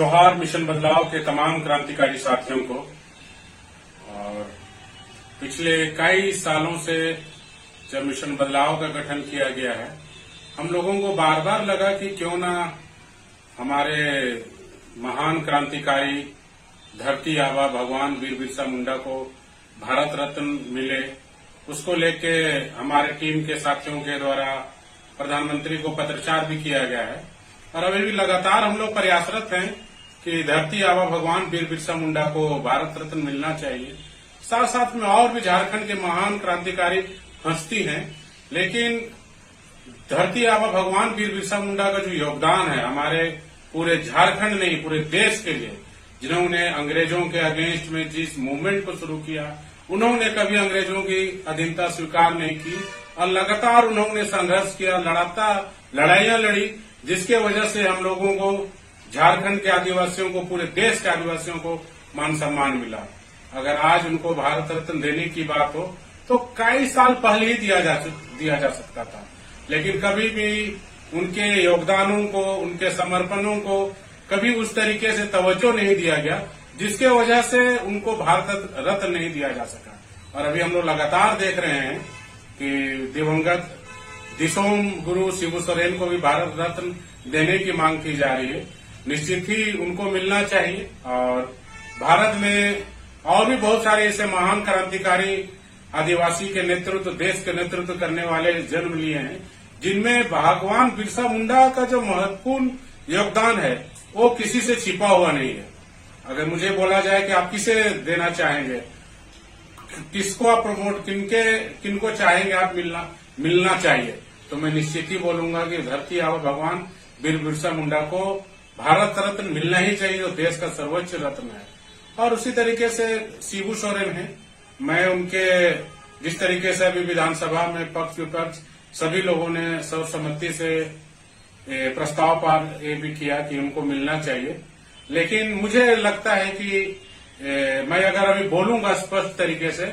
जोहार मिशन बदलाव के तमाम क्रांतिकारी साथियों को। और पिछले कई सालों से जब मिशन बदलाव का गठन किया गया है, हम लोगों को बार बार लगा कि क्यों ना हमारे महान क्रांतिकारी धरती आबा भगवान वीर बिरसा मुंडा को भारत रत्न मिले। उसको लेके हमारे टीम के साथियों के द्वारा प्रधानमंत्री को पत्राचार भी किया गया है और अभी भी लगातार हम लोग प्रयासरत हैं कि धरती आबा भगवान वीर बिरसा मुंडा को भारत रत्न मिलना चाहिए। साथ साथ में और भी झारखंड के महान क्रांतिकारी हस्ती हैं, लेकिन धरती आबा भगवान वीर बिरसा मुंडा का जो योगदान है हमारे पूरे झारखंड नहीं पूरे देश के लिए, जिन्होंने अंग्रेजों के अगेंस्ट में जिस मूवमेंट को शुरू किया, उन्होंने कभी अंग्रेजों की अधीनता स्वीकार नहीं की और लगातार उन्होंने संघर्ष किया, लड़ाइयां लड़ी, जिसके वजह से हम लोगों को झारखंड के आदिवासियों को पूरे देश के आदिवासियों को मान सम्मान मिला। अगर आज उनको भारत रत्न देने की बात हो तो कई साल पहले ही दिया जा सकता था, लेकिन कभी भी उनके योगदानों को, उनके समर्पणों को कभी उस तरीके से तवज्जो नहीं दिया गया, जिसके वजह से उनको भारत रत्न नहीं दिया जा सका। और अभी हम लोग लगातार देख रहे हैं कि दिवंगत दिसोम गुरु शिबू सोरेन को भी भारत रत्न देने की मांग की जा रही है। निश्चित ही उनको मिलना चाहिए। और भारत में और भी बहुत सारे ऐसे महान क्रांतिकारी आदिवासी के नेतृत्व, देश के नेतृत्व करने वाले जन्म लिए हैं, जिनमें भगवान बिरसा मुंडा का जो महत्वपूर्ण योगदान है वो किसी से छिपा हुआ नहीं है। अगर मुझे बोला जाए कि आप किसे देना चाहेंगे, किसको आप प्रमोट, किनको चाहेंगे आप मिलना चाहिए, तो मैं निश्चित ही बोलूंगा कि धरती आबा भगवान वीर बिरसा मुंडा को भारत रत्न मिलना ही चाहिए, जो देश का सर्वोच्च रत्न है। और उसी तरीके से शिबू सोरेन है, मैं उनके जिस तरीके से अभी विधानसभा में पक्ष विपक्ष सभी लोगों ने सर्वसम्मति से प्रस्ताव पार ये भी किया कि उनको मिलना चाहिए, लेकिन मुझे लगता है कि मैं अगर अभी बोलूंगा स्पष्ट तरीके से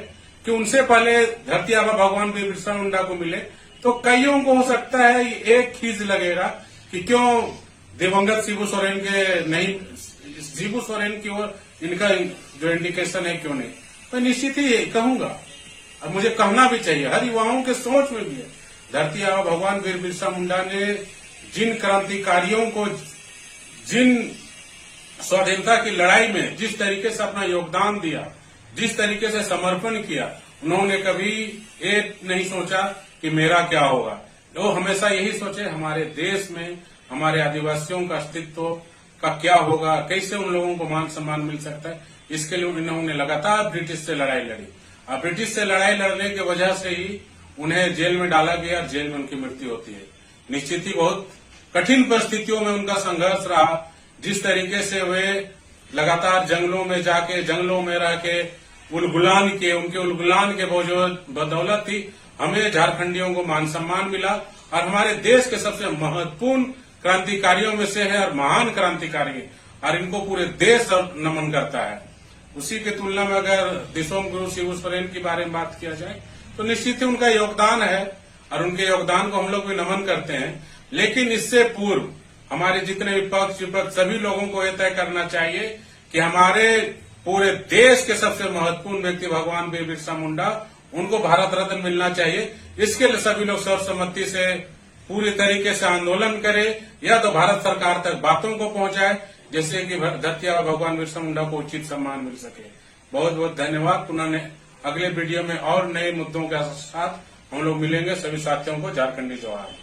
कि उनसे पहले धरती आबा भगवान वीर बिरसा मुंडा को मिले, तो कईयों को हो सकता है एक खींच लगेगा कि क्यों दिवंगत शिबू सोरेन के नहीं, शिबू सोरेन की ओर इनका जो इंडिकेशन है क्यों नहीं। मैं निश्चित ही कहूंगा और मुझे कहना भी चाहिए, हर युवाओं के सोच में भी है, धरती आबा भगवान वीर बिरसा मुंडा ने जिन क्रांतिकारियों को, जिन स्वाधीनता की लड़ाई में जिस तरीके से अपना योगदान दिया, जिस तरीके से समर्पण किया, उन्होंने कभी ये नहीं सोचा कि मेरा क्या होगा। वो हमेशा यही सोचे हमारे देश में हमारे आदिवासियों का अस्तित्व का क्या होगा, कैसे उन लोगों को मान सम्मान मिल सकता है। इसके लिए उन्होंने लगातार ब्रिटिश से लड़ाई लड़ी और ब्रिटिश से लड़ाई लड़ने की वजह से ही उन्हें जेल में डाला गया, जेल में उनकी मृत्यु होती है। निश्चित ही बहुत कठिन परिस्थितियों में उनका संघर्ष रहा, जिस तरीके से वे लगातार जंगलों में जाके, जंगलों में रह के उनके उलगुलान के बदौलत ही हमें झारखंडियों को मान सम्मान मिला और हमारे देश के सबसे महत्वपूर्ण क्रांतिकारियों में से है और महान क्रांतिकारी, और इनको पूरे देश नमन करता है। उसी की तुलना में अगर दिसोम गुरु शिबू सोरेन के बारे में बात किया जाए तो निश्चित ही उनका योगदान है और उनके योगदान को हम लोग भी नमन करते हैं, लेकिन इससे पूर्व हमारे जितने विपक्ष सभी लोगों को यह तय करना चाहिए कि हमारे पूरे देश के सबसे महत्वपूर्ण व्यक्ति भगवान वीर बिरसा मुंडा, उनको भारत रत्न मिलना चाहिए। इसके लिए सभी लोग सर्वसम्मति से पूरी तरीके से आंदोलन करें या तो भारत सरकार तक बातों को पहुंचाए, जैसे कि धरती आबा भगवान बिरसा मुंडा को उचित सम्मान मिल सके। बहुत बहुत धन्यवाद। पुनः अगले वीडियो में और नए मुद्दों के साथ हम लोग मिलेंगे। सभी साथियों को झारखंडी जोहार।